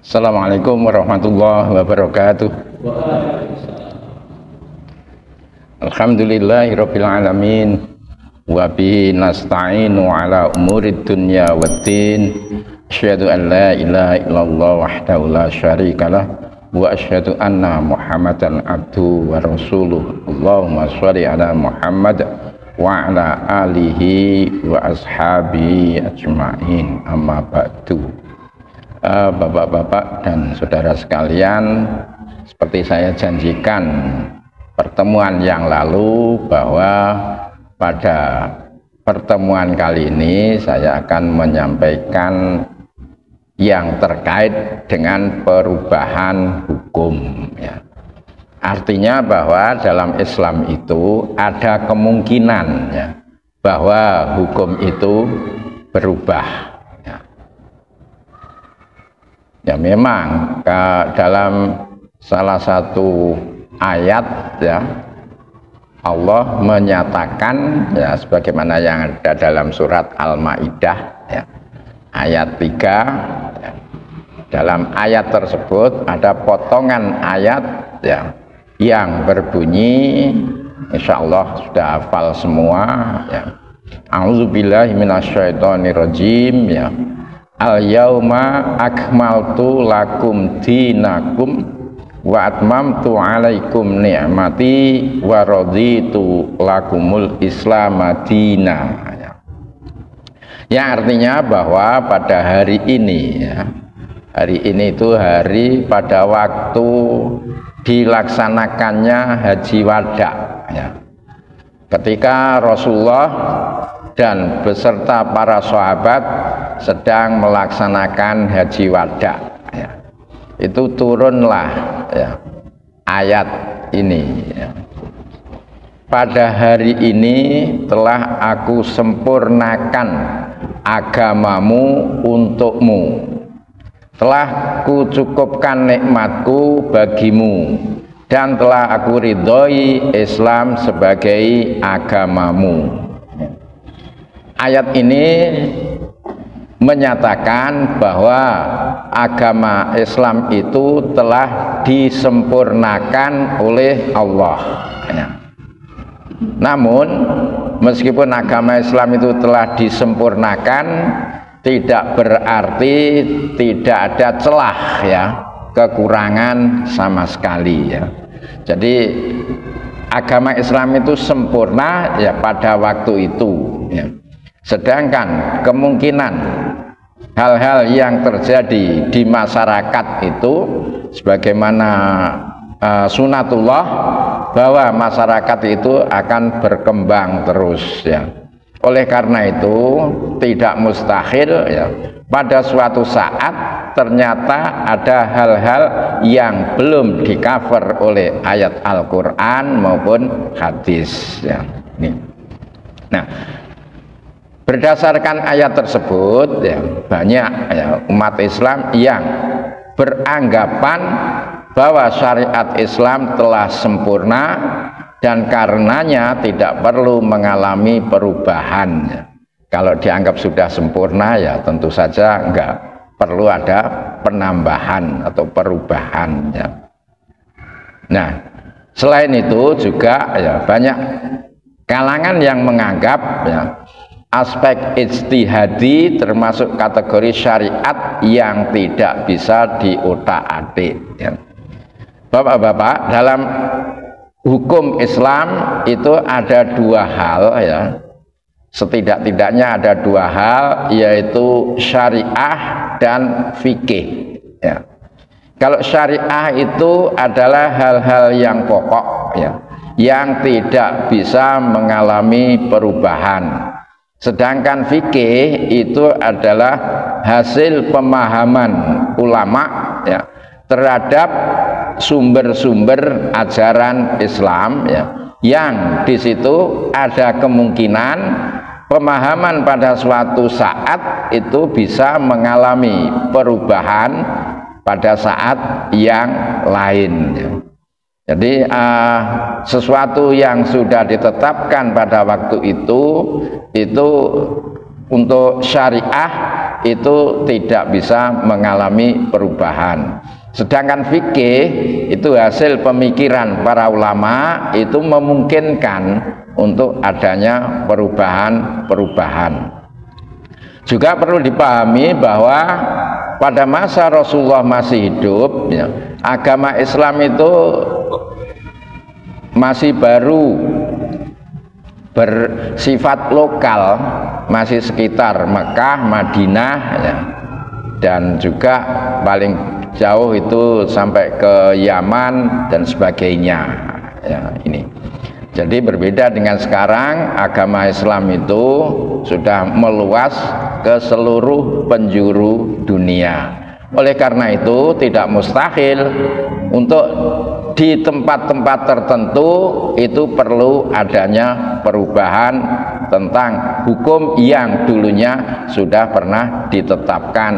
Assalamualaikum warahmatullahi wabarakatuh. Alhamdulillahirabbil alamin wa bihi nasta'inu ala umurid dunya waddin. Asyhadu an la ilaha illallah wahdahu la syarikalah wa asyhadu anna Muhammadan abduhu wa rasuluh. Allahumma shalli ala Muhammad wa ala alihi wa ashabihi ajma'in. Amma ba'du. Bapak-bapak dan saudara sekalian, seperti saya janjikan pertemuan yang lalu bahwa pada pertemuan kali ini saya akan menyampaikan yang terkait dengan perubahan hukum ya. Artinya bahwa dalam Islam itu ada kemungkinan ya, bahwa hukum itu berubah. Ya memang dalam salah satu ayat ya Allah menyatakan ya sebagaimana yang ada dalam surat Al-Maidah ya, ayat 3 ya. Dalam ayat tersebut ada potongan ayat ya yang berbunyi, insya Allah sudah hafal semua ya. A'udzubillahi minasyaitonirrajim ya. Al-yauma akmaltu lakum dinakum wa atmamtu alaikum ni'mati wa raditu lakumul islam madina ya. Yang artinya bahwa pada hari ini ya, hari ini itu hari pada waktu dilaksanakannya haji wada ya. Ketika Rasulullah dan beserta para sahabat sedang melaksanakan haji wada ya. Itu turunlah ya, ayat ini ya. Pada hari ini telah aku sempurnakan agamamu untukmu, telah kucukupkan nikmatku bagimu, dan telah aku ridhoi Islam sebagai agamamu. Ayat ini menyatakan bahwa agama Islam itu telah disempurnakan oleh Allah ya. Namun meskipun agama Islam itu telah disempurnakan, tidak berarti tidak ada celah ya, kekurangan sama sekali ya. Jadi agama Islam itu sempurna ya pada waktu itu ya. Sedangkan kemungkinan hal-hal yang terjadi di masyarakat itu sebagaimana sunatullah, bahwa masyarakat itu akan berkembang terus ya. Oleh karena itu tidak mustahil ya, pada suatu saat ternyata ada hal-hal yang belum di-cover oleh ayat Al-Quran maupun hadis ya. Nah, berdasarkan ayat tersebut ya, banyak ya, umat Islam yang beranggapan bahwa syariat Islam telah sempurna dan karenanya tidak perlu mengalami perubahan ya. Kalau dianggap sudah sempurna ya tentu saja enggak perlu ada penambahan atau perubahan ya. Nah, selain itu juga ya, banyak kalangan yang menganggap ya, aspek ijtihadi termasuk kategori syariat yang tidak bisa diotak-atik ya. Bapak-bapak, dalam hukum Islam itu ada dua hal ya, setidak-tidaknya ada dua hal, yaitu syariah dan fikih ya. Kalau syariah itu adalah hal-hal yang pokok ya, yang tidak bisa mengalami perubahan. Sedangkan fikih itu adalah hasil pemahaman ulama ya, terhadap sumber-sumber ajaran Islam ya, yang di situ ada kemungkinan pemahaman pada suatu saat itu bisa mengalami perubahan pada saat yang lain ya. Jadi sesuatu yang sudah ditetapkan pada waktu itu untuk syariah itu tidak bisa mengalami perubahan. Sedangkan fikih itu hasil pemikiran para ulama, itu memungkinkan untuk adanya perubahan-perubahan. Juga perlu dipahami bahwa pada masa Rasulullah masih hidup, ya, agama Islam itu masih baru, bersifat lokal, masih sekitar Mekah, Madinah, ya, dan juga paling jauh itu sampai ke Yaman dan sebagainya, ya, ini. Jadi berbeda dengan sekarang, agama Islam itu sudah meluas ke seluruh penjuru dunia. Oleh karena itu tidak mustahil untuk di tempat-tempat tertentu itu perlu adanya perubahan tentang hukum yang dulunya sudah pernah ditetapkan.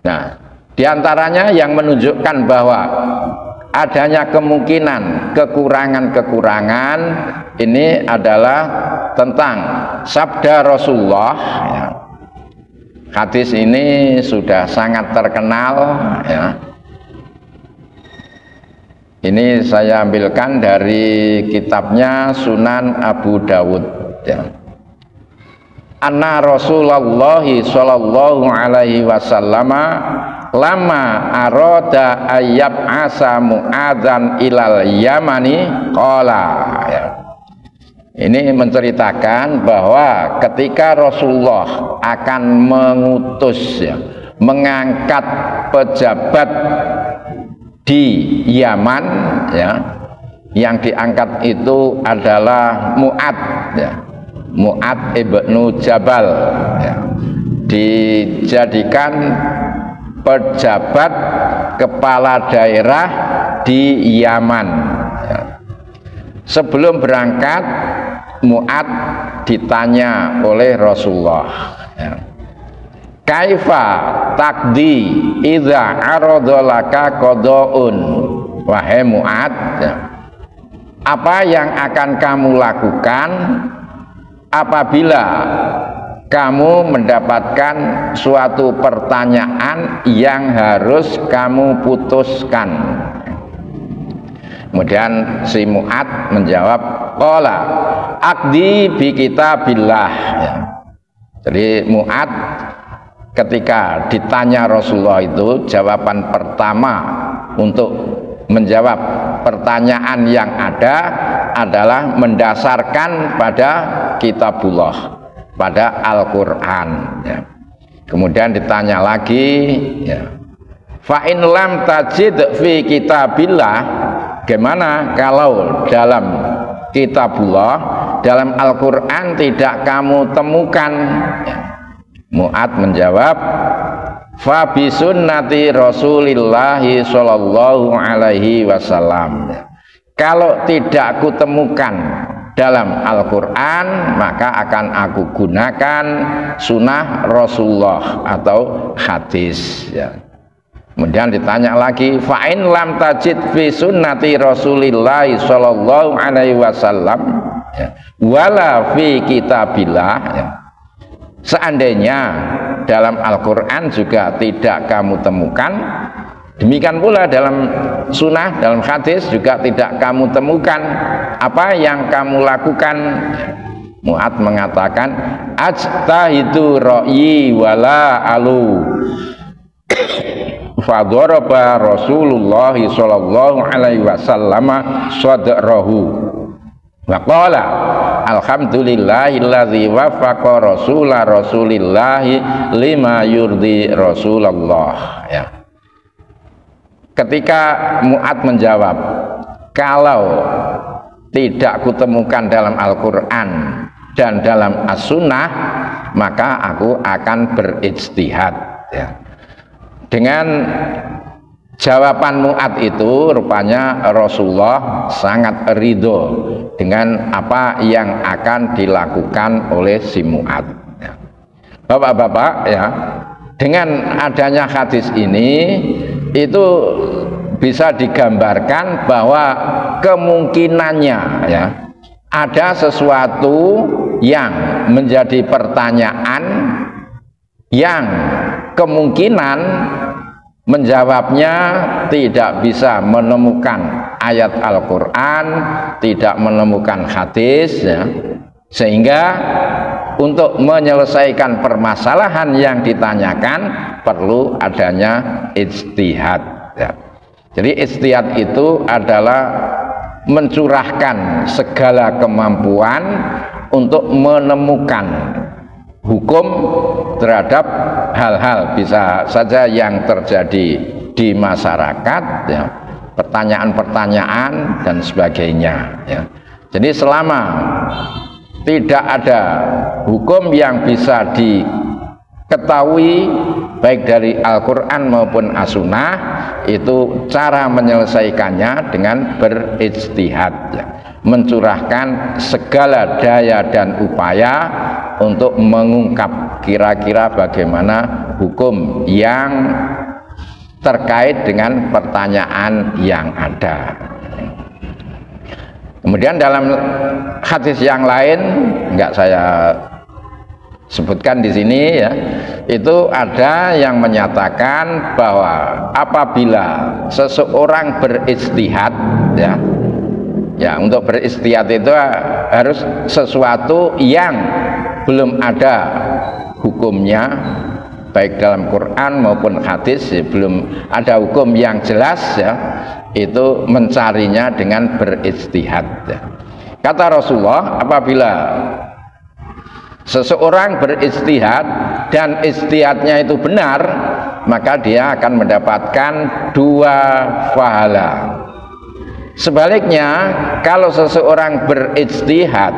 Nah, diantaranya yang menunjukkan bahwa adanya kemungkinan kekurangan-kekurangan ini adalah tentang sabda Rasulullah, ya. Hadis ini sudah sangat terkenal, ya. Ini saya ambilkan dari kitabnya Sunan Abu Dawud, ya. Anna Rasulullah sallallahu alaihi wasallam lama aroda ayyab asa mu'adzan ilal yamani qala, ya. Ini menceritakan bahwa ketika Rasulullah akan mengutus, ya, mengangkat pejabat di Yaman, ya, yang diangkat itu adalah Mu'ad, ya, Mu'ad ibnu Jabal, ya, dijadikan pejabat kepala daerah di Yaman, ya. Sebelum berangkat, Mu'ad ditanya oleh Rasulullah, ya, kaifa takdi idza aradolaka qadaun, wahai Mu'ad, ya, apa yang akan kamu lakukan apabila kamu mendapatkan suatu pertanyaan yang harus kamu putuskan? Kemudian si Mu'ad menjawab, qala aqdi bi kitabillah, ya. Jadi Mu'ad ketika ditanya Rasulullah itu, jawaban pertama untuk menjawab pertanyaan yang ada adalah mendasarkan pada kitabullah, pada Al-Quran, ya. Kemudian ditanya lagi, ya, fa in lam tajid fi kitabillah, bagaimana kalau dalam kitabullah, dalam Al-Quran tidak kamu temukan, ya. Mu'ad menjawab, fa bi sunnati Rasulillahi sallallahu alaihi wasallam, ya. Kalau tidak kutemukan dalam Al-Quran, maka akan aku gunakan sunnah Rasulullah atau hadis, ya. Kemudian ditanya lagi, fa'in lam tajid fi sunnati Rasulillah sallallahu alaihi wasallam, ya, wala fi kitabillah, ya. Seandainya dalam Al-Quran juga tidak kamu temukan, demikian pula dalam sunnah, dalam hadis juga tidak kamu temukan, apa yang kamu lakukan? Mu'ad mengatakan, ajtahidu ra'yi wala alu. Fadharaba Rasulullah sallallahu alaihi wasallam sadrahu wa qala alhamdulillahilladzi wafaqa rasula rasulillahi lima yurdi Rasulullah, ya. Ketika Mu'ad menjawab, kalau tidak kutemukan dalam Al-Quran dan dalam As-Sunnah, maka aku akan berijtihad, ya. Dengan jawaban Mu'ad itu, rupanya Rasulullah sangat ridho dengan apa yang akan dilakukan oleh si Mu'ad, ya. Bapak-bapak, ya, dengan adanya hadis ini itu bisa digambarkan bahwa kemungkinannya, ya, ada sesuatu yang menjadi pertanyaan yang kemungkinan menjawabnya tidak bisa menemukan ayat Al-Quran, tidak menemukan hadis, ya. Sehingga untuk menyelesaikan permasalahan yang ditanyakan perlu adanya ijtihad, ya. Jadi ijtihad itu adalah mencurahkan segala kemampuan untuk menemukan hukum terhadap hal-hal bisa saja yang terjadi di masyarakat, ya, pertanyaan-pertanyaan dan sebagainya, ya. Jadi selama tidak ada hukum yang bisa diketahui baik dari Al-Quran maupun As-Sunnah, itu cara menyelesaikannya dengan berijtihad, ya. Mencurahkan segala daya dan upaya untuk mengungkap kira-kira bagaimana hukum yang terkait dengan pertanyaan yang ada. Kemudian dalam hadis yang lain, enggak saya sebutkan di sini, ya, itu ada yang menyatakan bahwa apabila seseorang berijtihad, ya, untuk berijtihad itu harus sesuatu yang belum ada hukumnya baik dalam Quran maupun hadis, ya, belum ada hukum yang jelas, ya, itu mencarinya dengan berijtihad, ya. Kata Rasulullah, apabila seseorang berijtihad dan ijtihadnya itu benar, maka dia akan mendapatkan 2 pahala. Sebaliknya, kalau seseorang berijtihad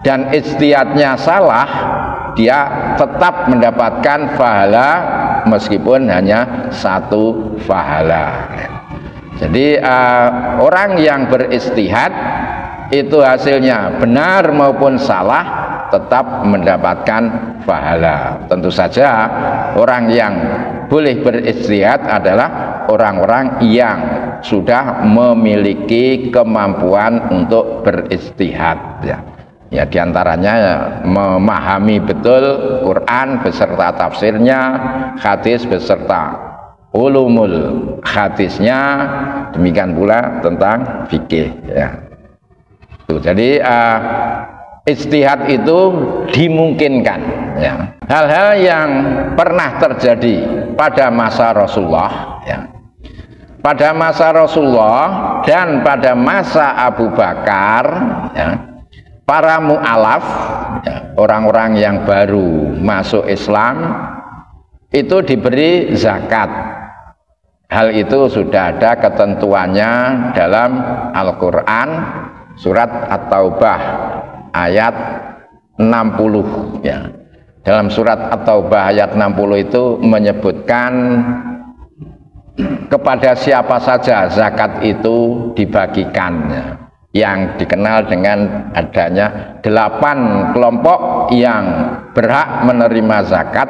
dan ijtihadnya salah, dia tetap mendapatkan pahala meskipun hanya 1 pahala. Jadi orang yang berijtihad itu hasilnya benar maupun salah tetap mendapatkan pahala. Tentu saja orang yang boleh berijtihad adalah orang-orang yang sudah memiliki kemampuan untuk berijtihad, ya. Ya, diantaranya memahami betul Quran beserta tafsirnya, hadis beserta ulumul hadisnya, demikian pula tentang fikih, ya. Tuh, jadi ijtihad itu dimungkinkan, ya. Hal-hal yang pernah terjadi pada masa Rasulullah, ya. Pada masa Rasulullah dan pada masa Abu Bakar, ya, para mu'alaf, ya, orang-orang yang baru masuk Islam itu diberi zakat. Hal itu sudah ada ketentuannya dalam Al-Quran surat At-Taubah ayat 60, ya. Dalam surat At-Taubah ayat 60 itu menyebutkan kepada siapa saja zakat itu dibagikan, ya. Yang dikenal dengan adanya 8 kelompok yang berhak menerima zakat,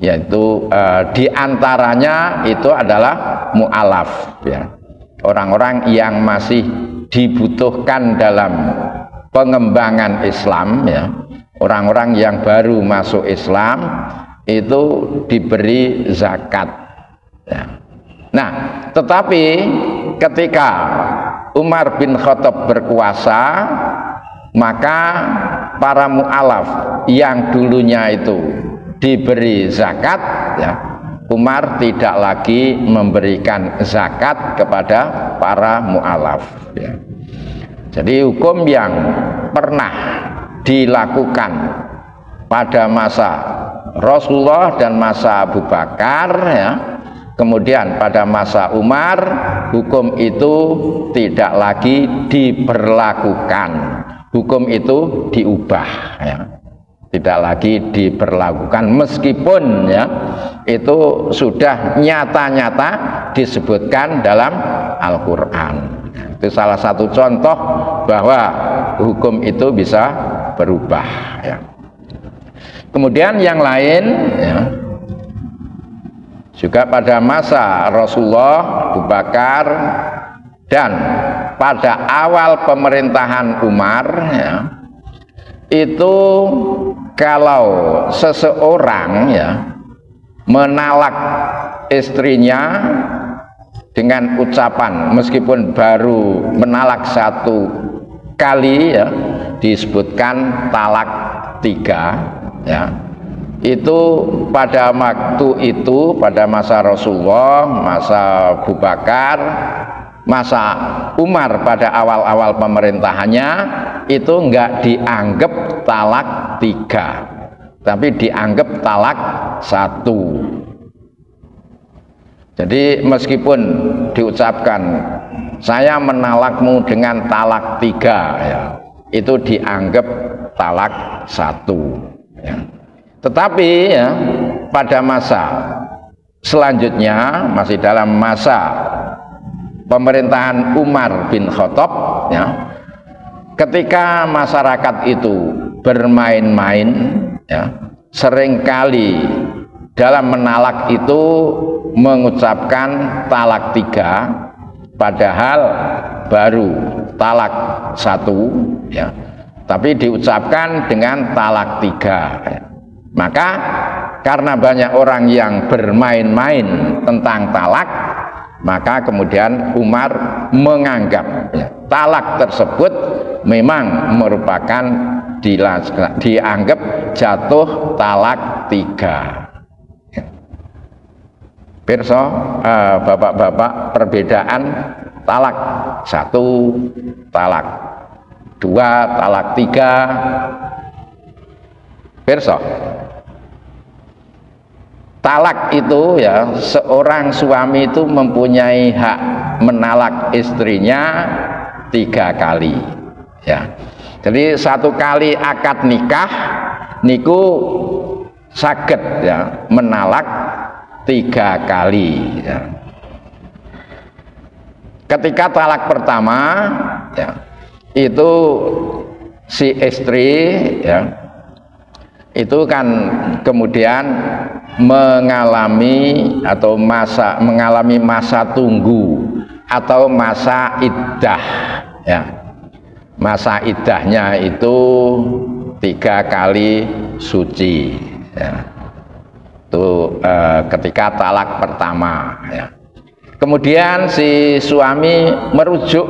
yaitu diantaranya itu adalah mu'alaf, ya. Orang-orang yang masih dibutuhkan dalam pengembangan Islam, ya. Orang-orang yang baru masuk Islam itu diberi zakat, ya. Nah, tetapi ketika Umar bin Khattab berkuasa, maka para mu'alaf yang dulunya itu diberi zakat, ya, Umar tidak lagi memberikan zakat kepada para mu'alaf, ya. Jadi hukum yang pernah dilakukan pada masa Rasulullah dan masa Abu Bakar, ya, kemudian pada masa Umar, hukum itu tidak lagi diberlakukan, hukum itu diubah, ya. Tidak lagi diberlakukan, meskipun, ya, itu sudah nyata-nyata disebutkan dalam Al-Quran. Itu salah satu contoh bahwa hukum itu bisa berubah, ya. Kemudian yang lain, ya, juga pada masa Rasulullah, Abu Bakar Dan pada awal pemerintahan Umar ya, itu kalau seseorang ya menalak istrinya dengan ucapan, meskipun baru menalak satu kali ya, disebutkan talak 3 ya, itu pada waktu itu, pada masa Rasulullah, masa Abu Bakar, masa Umar pada awal-awal pemerintahannya, itu enggak dianggap talak 3, tapi dianggap talak 1. Jadi meskipun diucapkan saya menalakmu dengan talak 3 ya, itu dianggap talak 1 ya. Tetapi ya, pada masa selanjutnya, masih dalam masa pemerintahan Umar bin Khattab ya, ketika masyarakat itu bermain-main ya, seringkali dalam menalak itu mengucapkan talak 3 padahal baru talak 1 ya, tapi diucapkan dengan talak 3 ya. Maka karena banyak orang yang bermain-main tentang talak, maka kemudian Umar menganggap ya, talak tersebut memang merupakan dianggap jatuh talak 3. Pirsa, bapak-bapak, perbedaan talak 1, talak 2, talak 3. Pirsa, talak itu ya, seorang suami itu mempunyai hak menalak istrinya 3 kali ya. Jadi 1 kali akad nikah niku saged ya menalak 3 kali ya. Ketika talak pertama ya, itu si istri ya, itu kan kemudian mengalami masa tunggu atau masa iddah ya. Masa iddahnya itu 3 kali suci ya. Itu ketika talak pertama ya. Kemudian si suami merujuk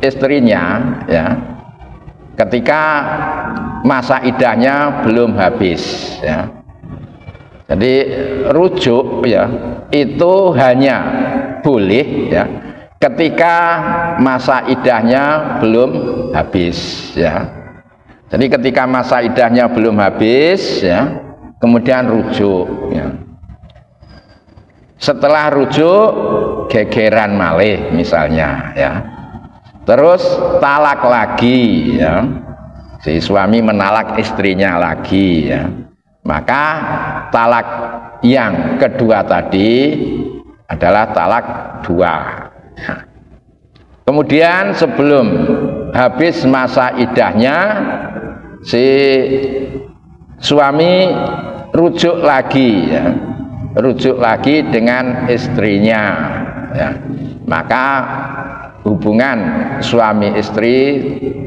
istrinya ya, ketika masa iddahnya belum habis ya. Jadi rujuk ya itu hanya boleh ya ketika masa iddahnya belum habis ya. Jadi ketika masa iddahnya belum habis ya, kemudian rujuk ya. Setelah rujuk gegeran malih misalnya ya, terus talak lagi ya, si suami menalak istrinya lagi ya, maka talak yang kedua tadi adalah talak 2 ya. Kemudian sebelum habis masa iddahnya, si suami rujuk lagi ya, rujuk lagi dengan istrinya ya. Maka hubungan suami istri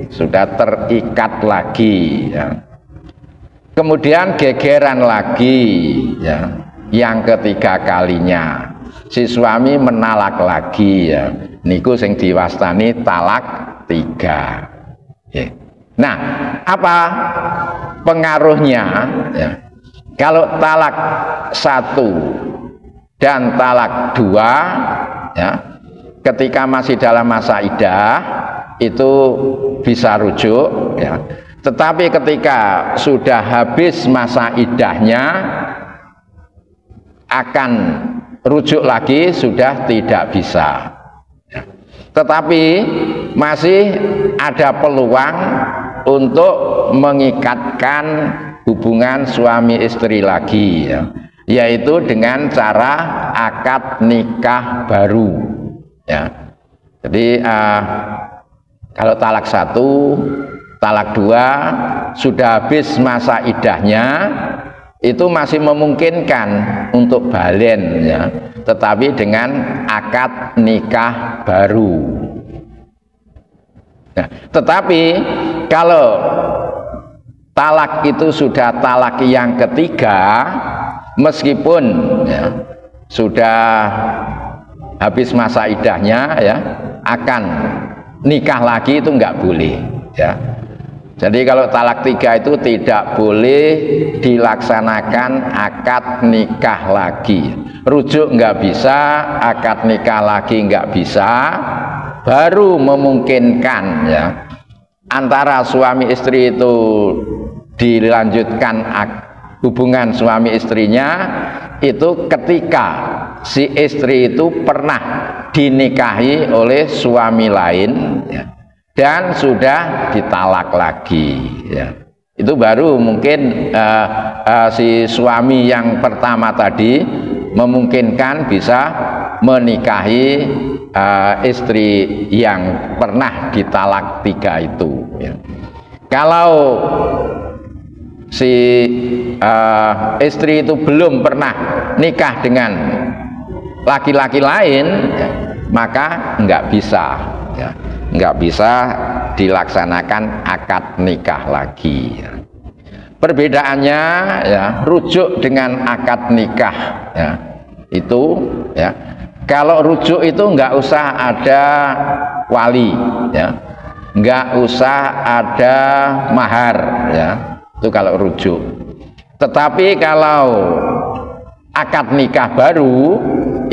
sudah terikat lagi ya. Kemudian gegeran lagi ya, yang ketiga kalinya si suami menalak lagi ya, niku sing diwastani talak 3 ya. Nah, apa pengaruhnya ya? Kalau talak 1 dan talak 2 ya, ketika masih dalam masa iddah itu bisa rujuk ya. Tetapi ketika sudah habis masa iddahnya akan rujuk lagi sudah tidak bisa ya. Tetapi masih ada peluang untuk mengikatkan hubungan suami istri lagi ya, yaitu dengan cara akad nikah baru ya. Jadi kalau talak 1, talak 2 sudah habis masa iddahnya, itu masih memungkinkan untuk balen ya, tetapi dengan akad nikah baru. Nah, tetapi kalau talak itu sudah talak yang ketiga, meskipun ya, sudah habis masa iddahnya ya, akan nikah lagi itu nggak boleh ya. Jadi kalau talak tiga itu tidak boleh dilaksanakan akad nikah lagi, rujuk nggak bisa, akad nikah lagi nggak bisa, baru memungkinkan ya antara suami istri itu dilanjutkan hubungan suami istrinya itu ketika si istri itu pernah dinikahi oleh suami lain ya, dan sudah ditalak lagi ya. Itu baru mungkin si suami yang pertama tadi memungkinkan bisa menikahi istri yang pernah ditalak tiga itu ya. Kalau si istri itu belum pernah nikah dengan laki-laki lain ya, maka nggak bisa ya, nggak bisa dilaksanakan akad nikah lagi ya. Perbedaannya ya, rujuk dengan akad nikah ya, itu ya, kalau rujuk itu nggak usah ada wali ya, nggak usah ada mahar ya, itu kalau rujuk. Tetapi kalau akad nikah baru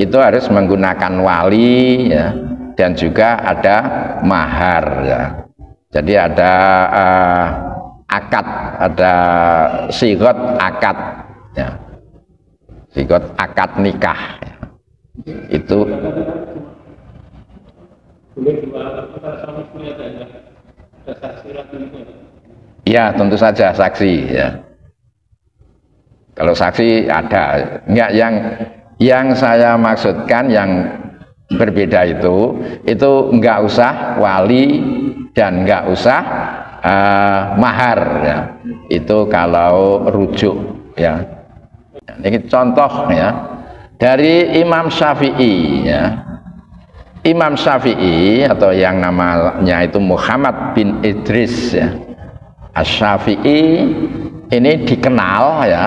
itu harus menggunakan wali ya, dan juga ada mahar ya. Jadi ada akad, ada sigot akad ya, sigot akad nikah ya. Itu ya, tentu saja saksi ya. Kalau saksi ada, enggak, yang saya maksudkan yang berbeda itu enggak usah wali dan enggak usah mahar ya. Itu kalau rujuk ya. Ini contoh ya dari Imam Syafi'i ya. Imam Syafi'i atau yang namanya itu Muhammad bin Idris ya, Asy-Syafi'i ini dikenal ya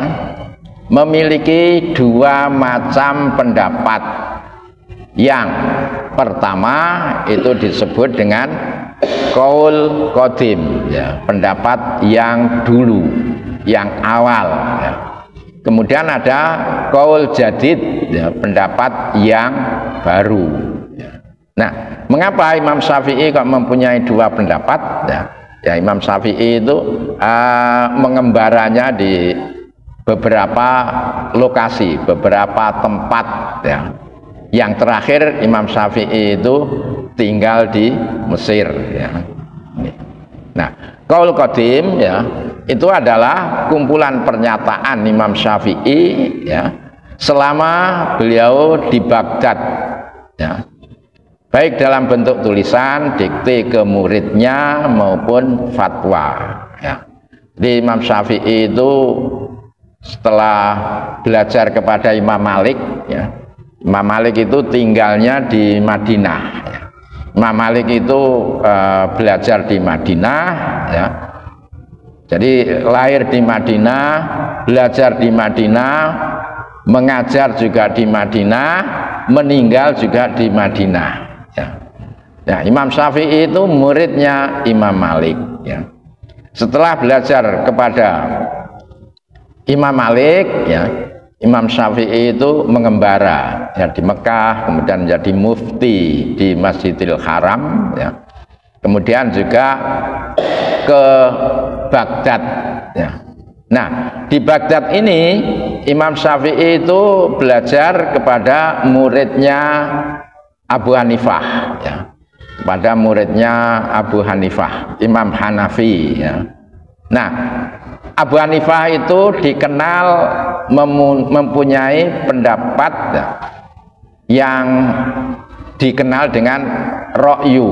memiliki dua macam pendapat. Yang pertama itu disebut dengan qaul qadim ya, pendapat yang dulu, yang awal ya. Kemudian ada qaul jadid ya, pendapat yang baru ya. Nah, mengapa Imam Syafi'i kok mempunyai dua pendapat ya? Ya, Imam Syafi'i itu mengembaranya di beberapa lokasi, beberapa tempat ya. Yang terakhir Imam Syafi'i itu tinggal di Mesir ya. Nah, qaul qadim ya, itu adalah kumpulan pernyataan Imam Syafi'i ya selama beliau di Baghdad ya, baik dalam bentuk tulisan, dikte ke muridnya maupun fatwa ya. Di Imam Syafi'i itu setelah belajar kepada Imam Malik ya, Imam Malik itu tinggalnya di Madinah ya. Imam Malik itu belajar di Madinah ya. Jadi lahir di Madinah, belajar di Madinah, mengajar juga di Madinah, meninggal juga di Madinah ya. Nah, Imam Syafi'i itu muridnya Imam Malik ya. Setelah belajar kepada Imam Malik ya, Imam Syafi'i itu mengembara ya di Mekah, kemudian menjadi mufti di Masjidil Haram ya. Kemudian juga ke Baghdad ya. Nah, di Baghdad ini Imam Syafi'i itu belajar kepada muridnya Abu Hanifah ya. Kepada muridnya Abu Hanifah, Imam Hanafi ya. Nah, Abu Hanifah itu dikenal mempunyai pendapat ya, yang dikenal dengan ra'yu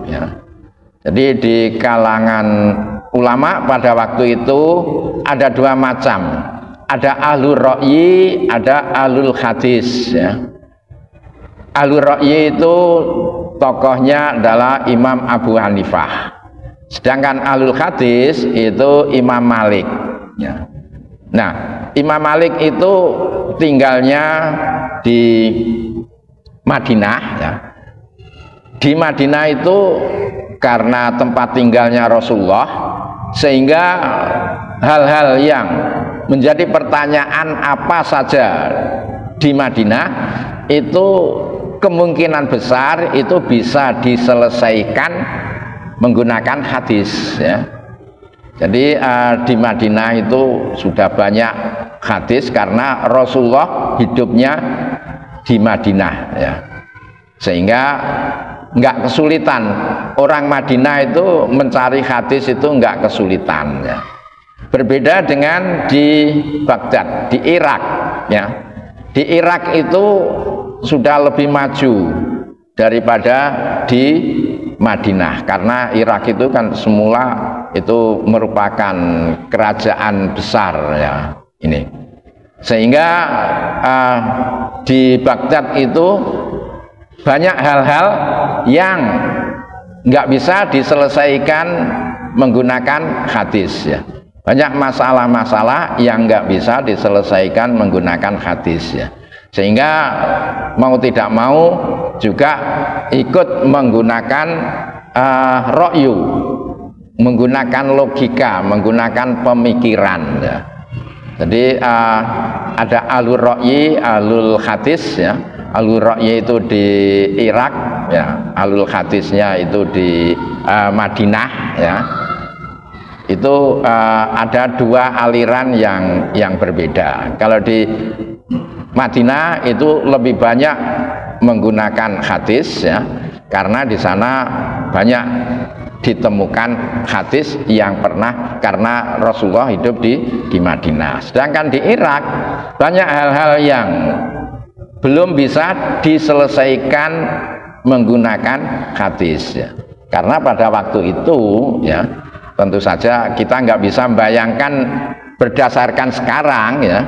ya. Jadi di kalangan ulama pada waktu itu ada dua macam ada ahlul ra'yi, ada ahlul hadis ya. Ahlul ra'yi itu tokohnya adalah Imam Abu Hanifah. Sedangkan ahlul hadis itu Imam Malik ya. Nah, Imam Malik itu tinggalnya di Madinah ya. Di Madinah itu karena tempat tinggalnya Rasulullah, sehingga hal-hal yang menjadi pertanyaan apa saja di Madinah itu kemungkinan besar itu bisa diselesaikan menggunakan hadis ya. Jadi di Madinah itu sudah banyak hadis karena Rasulullah hidupnya di Madinah ya. Sehingga nggak kesulitan, orang Madinah itu mencari hadis itu nggak kesulitan ya. Berbeda dengan di Baghdad, di Irak ya. Di Irak itu sudah lebih maju daripada di Madinah, karena Irak itu kan semula itu merupakan kerajaan besar ya ini. Sehingga di Baghdad itu banyak hal-hal yang nggak bisa diselesaikan menggunakan hadis ya. Banyak masalah-masalah yang nggak bisa diselesaikan menggunakan hadis ya. Sehingga mau tidak mau juga ikut menggunakan ra'yu, menggunakan logika, menggunakan pemikiran ya. Jadi ada ahlul ra'yi, ahlul hadis ya. Ahlul ra'yi itu di Irak ya, ahlul hadisnya itu di Madinah ya. Itu ada dua aliran yang berbeda. Kalau di Madinah itu lebih banyak menggunakan hadis ya, karena di sana banyak ditemukan hadis yang pernah, karena Rasulullah hidup di Madinah. Sedangkan di Irak banyak hal-hal yang belum bisa diselesaikan menggunakan hadis ya. Karena pada waktu itu ya, tentu saja kita nggak bisa membayangkan berdasarkan sekarang ya.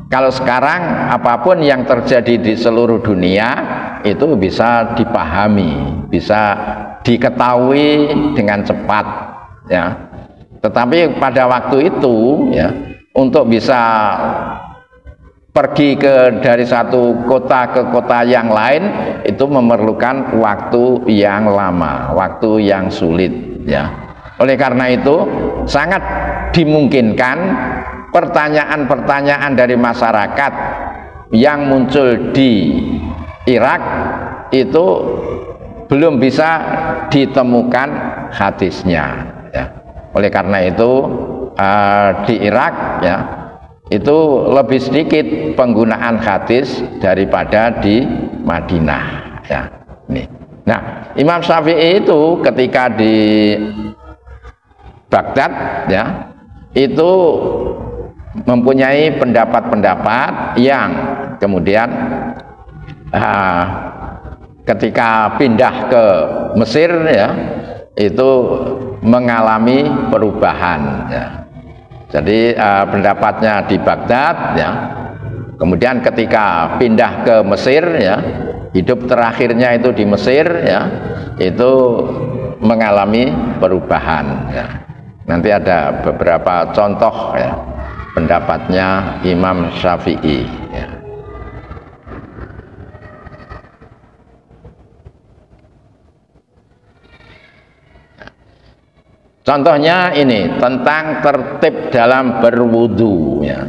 Kalau sekarang apapun yang terjadi di seluruh dunia itu bisa dipahami, bisa diketahui dengan cepat ya. Tetapi pada waktu itu ya, untuk bisa pergi dari satu kota ke kota yang lain itu memerlukan waktu yang lama, waktu yang sulit ya. Oleh karena itu sangat dimungkinkan pertanyaan-pertanyaan dari masyarakat yang muncul di Irak itu belum bisa ditemukan hadisnya ya. Oleh karena itu di Irak ya, itu lebih sedikit penggunaan hadis daripada di Madinah ya. Nah, Imam Syafi'i itu ketika di Baghdad ya, itu mempunyai pendapat-pendapat yang kemudian ketika pindah ke Mesir ya, itu mengalami perubahan ya. Jadi pendapatnya di Baghdad ya, kemudian ketika pindah ke Mesir ya, hidup terakhirnya itu di Mesir ya, itu mengalami perubahan ya. Nanti ada beberapa contoh ya pendapatnya Imam Syafi'i ya. Contohnya ini tentang tertib dalam berwudu ya.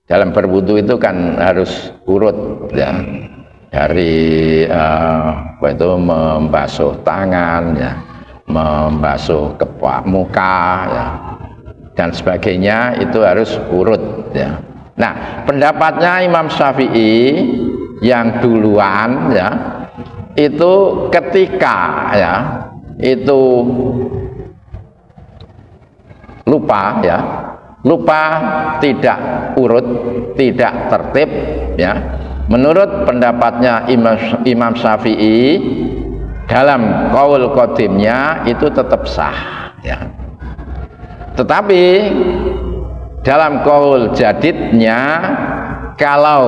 Dalam berwudu itu kan harus urut ya, dari itu membasuh tangan ya, membasuh muka ya, dan sebagainya, itu harus urut ya. Nah, pendapatnya Imam Syafi'i yang duluan ya, itu ketika ya itu lupa ya, lupa tidak urut, tidak tertib ya, menurut pendapatnya Imam Syafi'i dalam qaul qadimnya itu tetap sah ya. Tetapi dalam qaul jadidnya kalau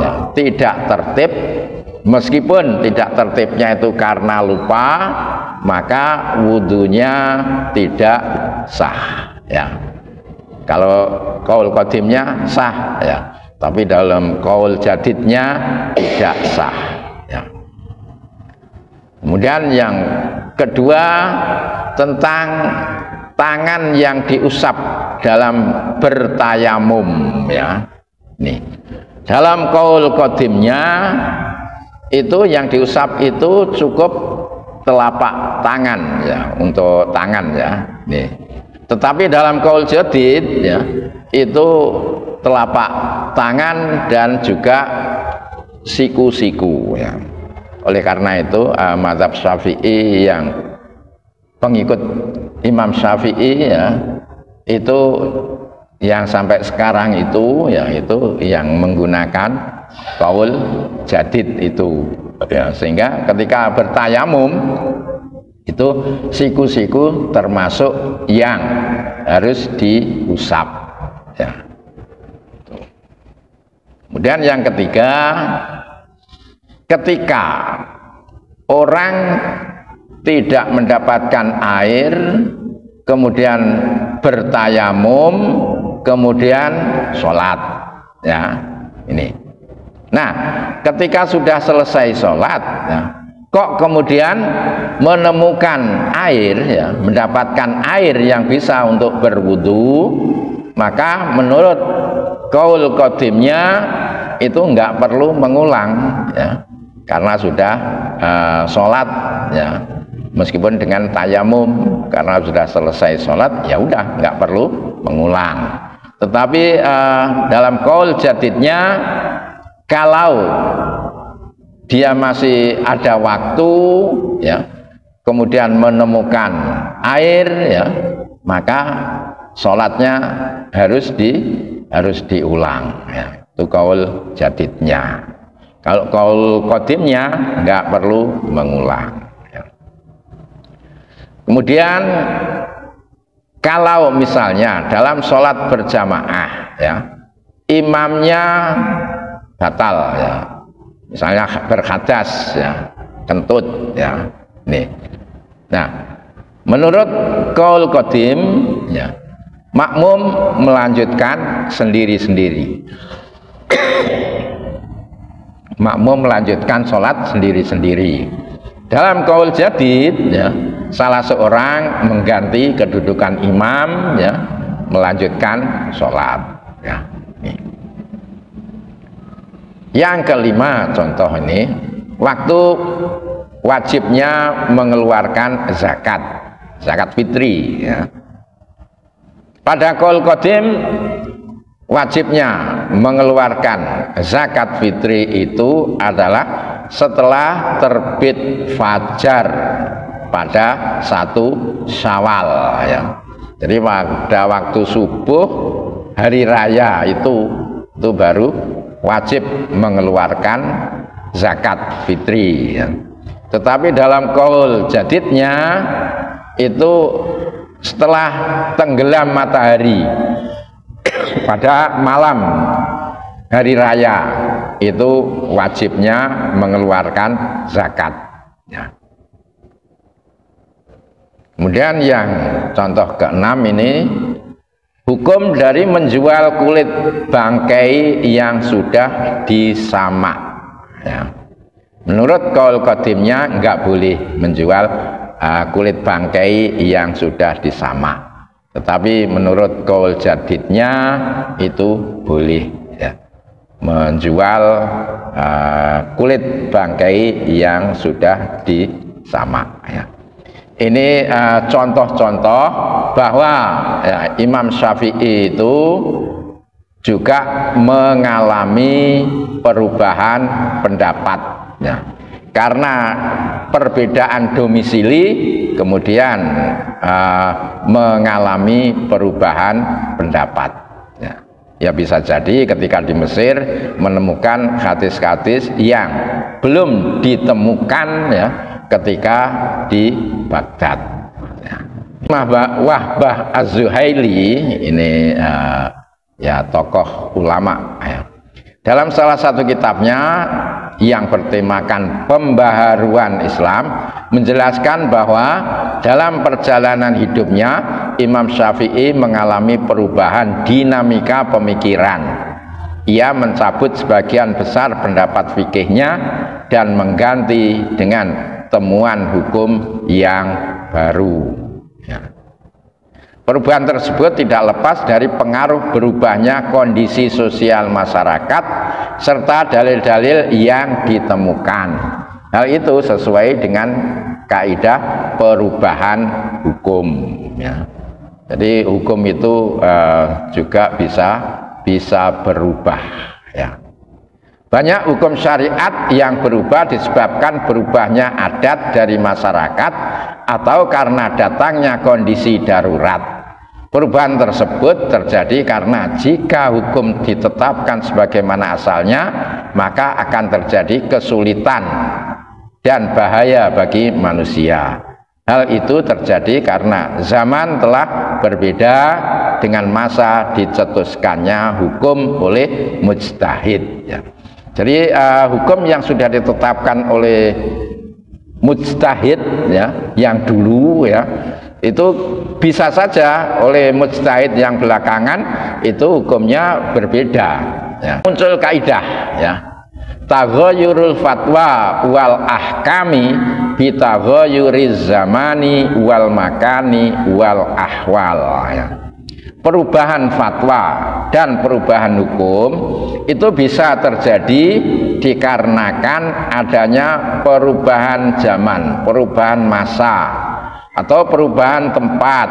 ya, tidak tertib, meskipun tidak tertibnya itu karena lupa, maka wudhunya tidak sah ya. Kalau qaul qadimnya sah ya, tapi dalam qaul jadidnya tidak sah ya. Kemudian yang kedua tentang tangan yang diusap dalam bertayamum ya. Nih, dalam qaul qadimnya itu yang diusap itu cukup telapak tangan ya, untuk tangan ya. Nih. Tetapi dalam qaul jadid ya, itu telapak tangan dan juga siku-siku ya. Oleh karena itu mazhab Syafi'i yang pengikut Imam Syafi'i ya, itu yang sampai sekarang itu ya, itu yang menggunakan qaul jadid itu ya, sehingga ketika bertayamum itu siku-siku termasuk yang harus diusap ya. Kemudian yang ketiga, ketika orang tidak mendapatkan air kemudian bertayamum kemudian sholat ya, ini. Nah, ketika sudah selesai sholat ya, kok kemudian menemukan air ya, mendapatkan air yang bisa untuk berwudu, maka menurut qaul qadimnya itu enggak perlu mengulang ya, karena sudah sholat ya, meskipun dengan tayamum, karena sudah selesai sholat ya udah enggak perlu mengulang. Tetapi dalam qaul jadidnya, kalau dia masih ada waktu ya, kemudian menemukan air ya, maka sholatnya harus diulang ya. Itu qaul jadidnya. Kalau qaul qadimnya nggak perlu mengulang ya. Kemudian kalau misalnya dalam sholat berjamaah ya, imamnya batal ya, misalnya berhadas ya, kentut ya, nih. Nah, menurut qaul qadim ya, makmum melanjutkan sendiri-sendiri. Makmum melanjutkan sholat sendiri-sendiri. Dalam qaul jadid ya, salah seorang mengganti kedudukan imam ya, melanjutkan sholat ya. Nih. Yang kelima, contoh ini, waktu wajibnya mengeluarkan zakat fitri ya. Pada qaul qadim wajibnya mengeluarkan zakat fitri itu adalah setelah terbit fajar pada 1 Syawal ya. Jadi pada waktu subuh hari raya itu baru wajib mengeluarkan zakat fitri ya. Tetapi dalam qaul jadidnya itu setelah tenggelam matahari pada malam hari raya itu wajibnya mengeluarkan zakat ya. Kemudian yang contoh keenam ini, hukum dari menjual kulit bangkai yang sudah disamak ya. Menurut qaul qadimnya enggak boleh menjual kulit bangkai yang sudah disamak, tetapi menurut qaul jadidnya itu boleh ya, menjual kulit bangkai yang sudah disamak ya. Ini contoh-contoh bahwa ya, Imam Syafi'i itu juga mengalami perubahan pendapat ya. Karena perbedaan domisili kemudian mengalami perubahan pendapat ya. Ya bisa jadi ketika di Mesir menemukan hadis-hadis yang belum ditemukan ya ketika di Baghdad ya. Wahbah Az-Zuhaili ini ya tokoh ulama ya. Dalam salah satu kitabnya yang bertemakan pembaharuan Islam menjelaskan bahwa dalam perjalanan hidupnya Imam Syafi'i mengalami perubahan dinamika pemikiran. Ia mencabut sebagian besar pendapat fikihnya dan mengganti dengan temuan hukum yang baru ya. Perubahan tersebut tidak lepas dari pengaruh berubahnya kondisi sosial masyarakat serta dalil-dalil yang ditemukan. Hal itu sesuai dengan kaidah perubahan hukum ya. Jadi hukum itu juga bisa berubah ya. Banyak hukum syariat yang berubah disebabkan berubahnya adat dari masyarakat atau karena datangnya kondisi darurat. Perubahan tersebut terjadi karena jika hukum ditetapkan sebagaimana asalnya, maka akan terjadi kesulitan dan bahaya bagi manusia. Hal itu terjadi karena zaman telah berbeda dengan masa dicetuskannya hukum oleh mujtahid ya. Jadi hukum yang sudah ditetapkan oleh mujtahid ya, yang dulu ya, itu bisa saja oleh mujtahid yang belakangan itu hukumnya berbeda ya. Muncul kaidah ya, taghayyurul fatwa wal ahkami bitaghayyuriz zamani wal makani wal ahwal ya. Perubahan fatwa dan perubahan hukum itu bisa terjadi dikarenakan adanya perubahan zaman, perubahan masa, atau perubahan tempat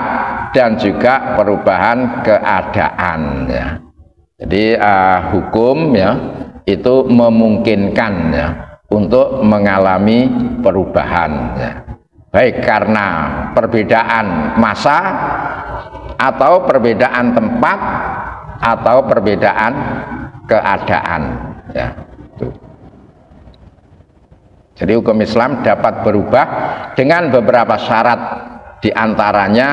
dan juga perubahan keadaan ya. Jadi hukum ya itu memungkinkan ya untuk mengalami perubahan ya. Baik karena perbedaan masa atau perbedaan tempat atau perbedaan keadaan ya. Jadi hukum Islam dapat berubah dengan beberapa syarat, diantaranya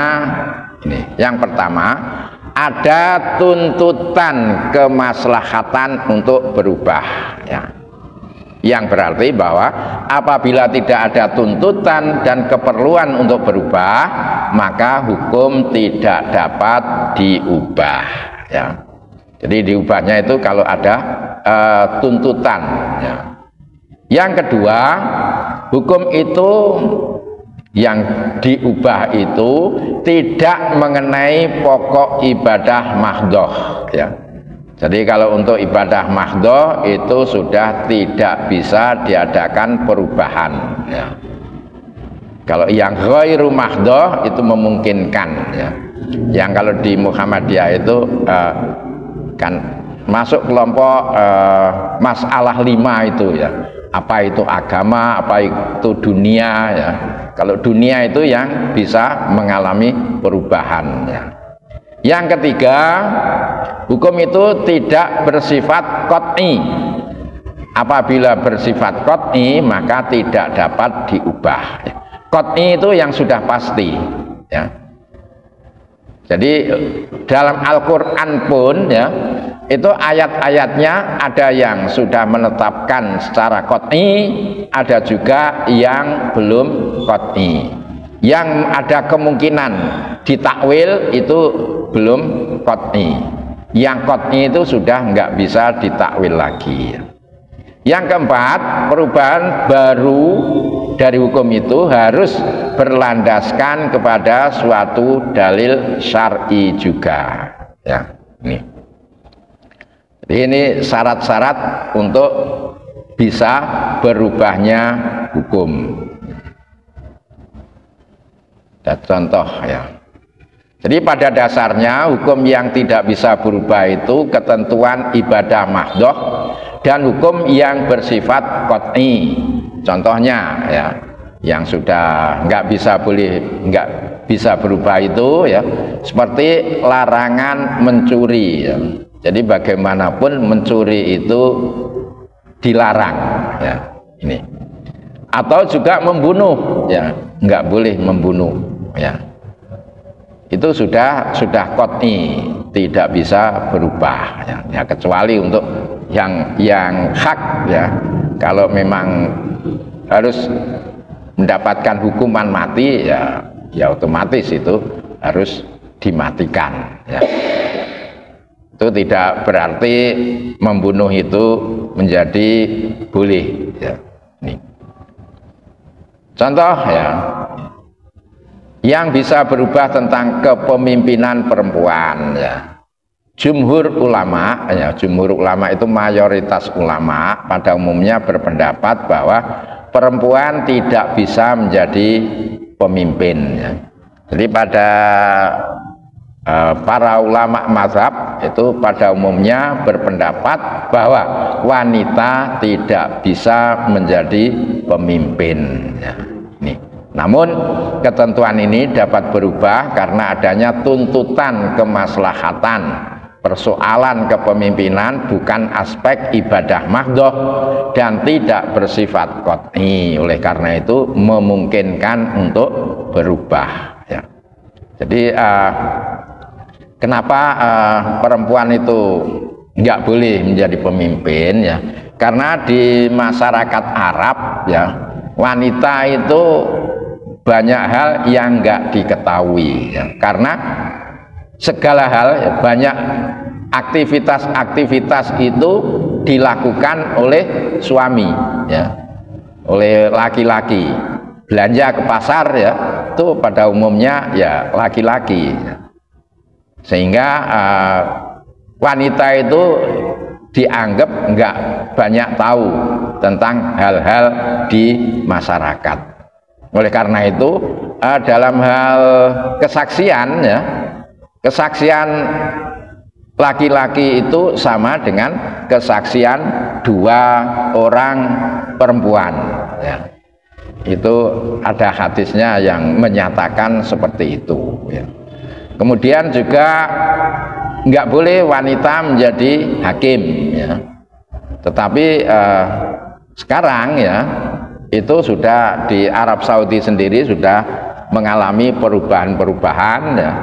ini. Yang pertama, ada tuntutan kemaslahatan untuk berubah ya. Yang berarti bahwa apabila tidak ada tuntutan dan keperluan untuk berubah, maka hukum tidak dapat diubah ya. Jadi diubahnya itu kalau ada tuntutan ya. Yang kedua, hukum itu yang diubah itu tidak mengenai pokok ibadah mahdhoh ya. Jadi kalau untuk ibadah mahdhoh itu sudah tidak bisa diadakan perubahan ya. Kalau yang ghairu mahdhoh itu memungkinkan ya. Yang kalau di Muhammadiyah itu kan masuk kelompok masalah 5 itu ya. Apa itu agama, apa itu dunia ya. Kalau dunia itu yang bisa mengalami perubahan ya. Yang ketiga, hukum itu tidak bersifat qat'i. Apabila bersifat qat'i maka tidak dapat diubah. Qat'i itu yang sudah pasti ya. Jadi dalam Al-Qur'an pun ya, itu ayat-ayatnya ada yang sudah menetapkan secara qat'i, ada juga yang belum qat'i. Yang ada kemungkinan ditakwil itu belum qat'i. Yang qat'i itu sudah nggak bisa ditakwil lagi. Yang keempat, perubahan baru dari hukum itu harus berlandaskan kepada suatu dalil syar'i juga ya. Ini syarat-syarat untuk bisa berubahnya hukum. Dan contoh ya. Jadi pada dasarnya hukum yang tidak bisa berubah itu ketentuan ibadah mahdhoh dan hukum yang bersifat qat'i. Contohnya ya, yang sudah nggak bisa berubah itu ya, seperti larangan mencuri ya. Jadi bagaimanapun mencuri itu dilarang ya, ini. Atau juga membunuh ya, nggak boleh membunuh ya. Itu sudah qat'i tidak bisa berubah ya, kecuali untuk yang hak ya. Kalau memang harus mendapatkan hukuman mati ya otomatis itu harus dimatikan ya. Itu tidak berarti membunuh itu menjadi boleh ya. Nih. Contoh ya, yang bisa berubah tentang kepemimpinan perempuan ya. Jumhur ulama ya, jumhur ulama itu mayoritas ulama pada umumnya berpendapat bahwa perempuan tidak bisa menjadi pemimpin ya. Jadi pada para ulama mazhab itu pada umumnya berpendapat bahwa wanita tidak bisa menjadi pemimpin ya. Namun ketentuan ini dapat berubah karena adanya tuntutan kemaslahatan. Persoalan kepemimpinan bukan aspek ibadah mahdhoh dan tidak bersifat qat'i, oleh karena itu memungkinkan untuk berubah ya. Jadi kenapa perempuan itu nggak boleh menjadi pemimpin ya? Karena di masyarakat Arab ya, wanita itu banyak hal yang nggak diketahui ya. Karena segala hal ya, banyak aktivitas-aktivitas itu dilakukan oleh suami ya, oleh laki-laki. Belanja ke pasar ya, itu pada umumnya ya laki-laki ya. Sehingga wanita itu dianggap nggak banyak tahu tentang hal-hal di masyarakat. Oleh karena itu dalam hal kesaksian ya, kesaksian laki-laki itu sama dengan kesaksian dua orang perempuan ya. Itu ada hadisnya yang menyatakan seperti itu ya. Kemudian juga nggak boleh wanita menjadi hakim ya. Tetapi sekarang ya itu sudah di Arab Saudi sendiri sudah mengalami perubahan-perubahan ya.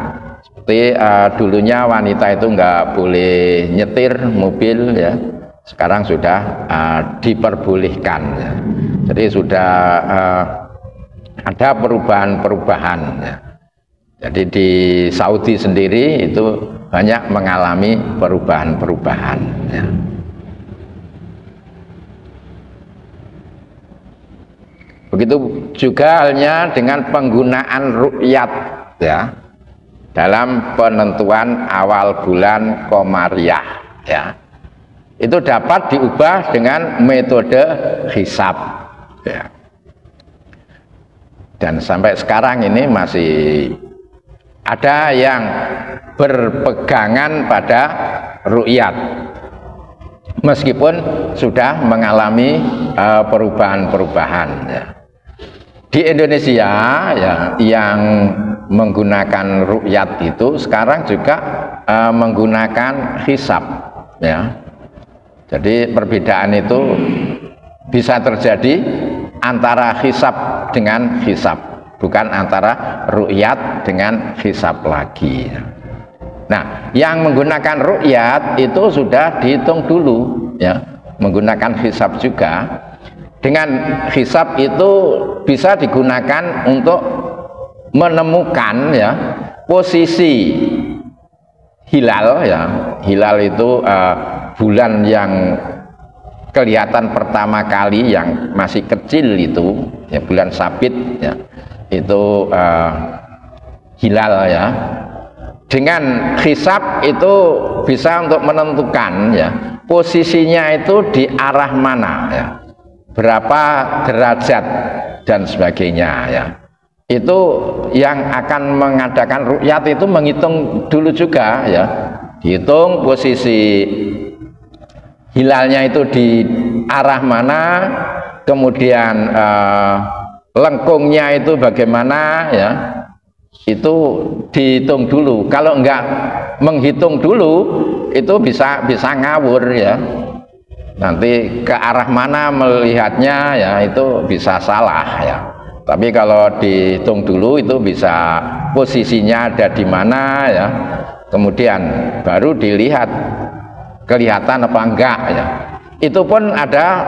Seperti dulunya wanita itu nggak boleh nyetir mobil ya. Sekarang sudah diperbolehkan ya. Jadi sudah ada perubahan-perubahan ya. Jadi di Saudi sendiri itu banyak mengalami perubahan-perubahan ya. Begitu juga halnya dengan penggunaan ru'yat ya, dalam penentuan awal bulan Komariah ya. Itu dapat diubah dengan metode hisab ya. Dan sampai sekarang ini masih ada yang berpegangan pada ru'yat meskipun sudah mengalami perubahan-perubahan ya. Di Indonesia ya, yang menggunakan ru'yat itu sekarang juga menggunakan hisab ya. Jadi perbedaan itu bisa terjadi antara hisab dengan hisab, bukan antara ru'yat dengan hisab lagi. Nah, yang menggunakan ru'yat itu sudah dihitung dulu ya, menggunakan hisab juga. Dengan hisab itu bisa digunakan untuk menemukan ya posisi hilal ya. Hilal itu bulan yang kelihatan pertama kali yang masih kecil itu ya, bulan sabit ya, itu hilal ya. Dengan hisab itu bisa untuk menentukan ya posisinya itu di arah mana ya, berapa derajat dan sebagainya ya. Itu yang akan mengadakan ru'yat itu menghitung dulu juga ya, dihitung posisi hilalnya itu di arah mana, kemudian lengkungnya itu bagaimana ya, itu dihitung dulu. Kalau enggak menghitung dulu itu bisa ngawur ya, nanti ke arah mana melihatnya ya, itu bisa salah ya. Tapi kalau dihitung dulu itu bisa posisinya ada di mana ya, kemudian baru dilihat kelihatan apa enggak ya. Itu pun ada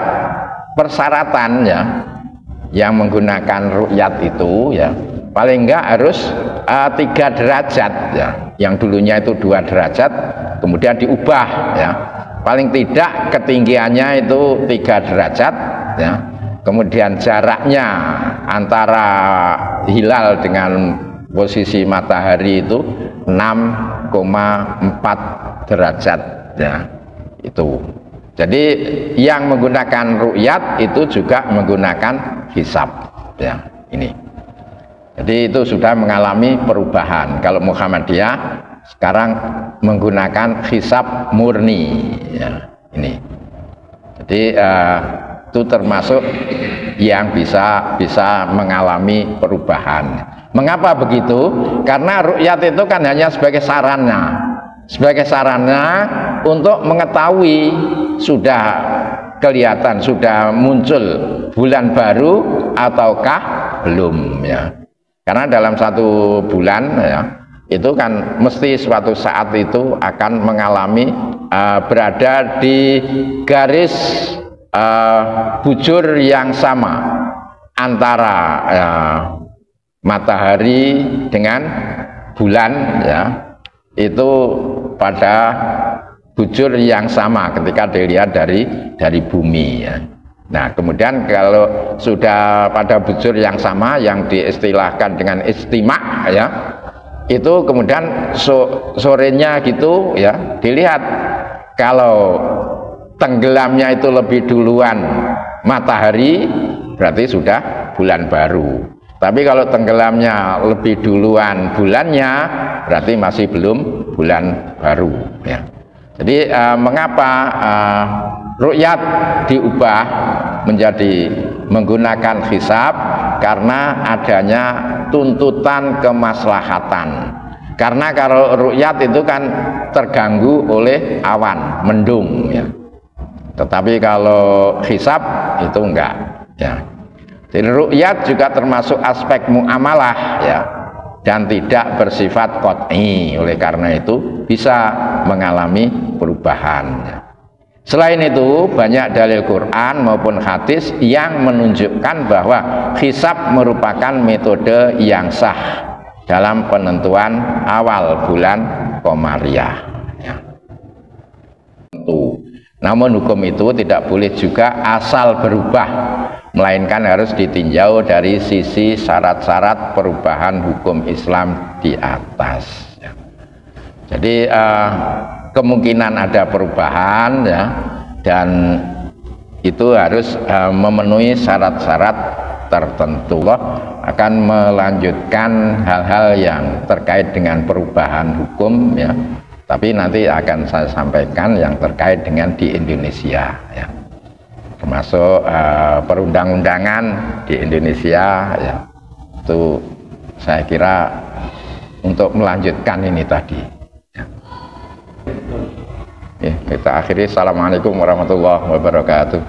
persyaratan ya, yang menggunakan ru'yat itu ya paling enggak harus 3 derajat ya, yang dulunya itu 2 derajat kemudian diubah ya, paling tidak ketinggiannya itu 3 derajat ya, kemudian jaraknya antara hilal dengan posisi matahari itu 6,4 derajat ya, itu. Jadi yang menggunakan ru'yat itu juga menggunakan hisab ya, ini. Jadi itu sudah mengalami perubahan. Kalau Muhammadiyah sekarang menggunakan hisab murni ya, ini. Jadi itu termasuk yang bisa mengalami perubahan. Mengapa begitu? Karena ru'yat itu kan hanya sebagai sarana untuk mengetahui sudah kelihatan, sudah muncul bulan baru ataukah belum ya. Karena dalam 1 bulan ya, itu kan mesti suatu saat itu akan mengalami berada di garis bujur yang sama antara matahari dengan bulan ya, itu pada bujur yang sama ketika dilihat dari bumi ya. Nah kemudian kalau sudah pada bujur yang sama yang diistilahkan dengan istima ya, itu kemudian sorenya gitu ya, dilihat kalau tenggelamnya itu lebih duluan matahari berarti sudah bulan baru, tapi kalau tenggelamnya lebih duluan bulannya berarti masih belum bulan baru ya. Jadi mengapa ru'yat diubah menjadi menggunakan hisab? Karena adanya tuntutan kemaslahatan. Karena kalau ru'yat itu kan terganggu oleh awan, mendung ya. Tetapi kalau hisab itu enggak ya. Jadi ru'yat juga termasuk aspek muamalah ya, dan tidak bersifat qat'i, oleh karena itu bisa mengalami perubahan ya. Selain itu banyak dalil Quran maupun hadis yang menunjukkan bahwa hisab merupakan metode yang sah dalam penentuan awal bulan Komariah ya. Namun hukum itu tidak boleh juga asal berubah, melainkan harus ditinjau dari sisi syarat-syarat perubahan hukum Islam di atas ya. Jadi kemungkinan ada perubahan ya, dan itu harus memenuhi syarat-syarat tertentu. Allah akan melanjutkan hal-hal yang terkait dengan perubahan hukum ya, tapi nanti akan saya sampaikan yang terkait dengan di Indonesia ya, termasuk perundang-undangan di Indonesia ya. Itu saya kira untuk melanjutkan ini tadi. Ya, kita akhiri. Assalamualaikum warahmatullahi wabarakatuh.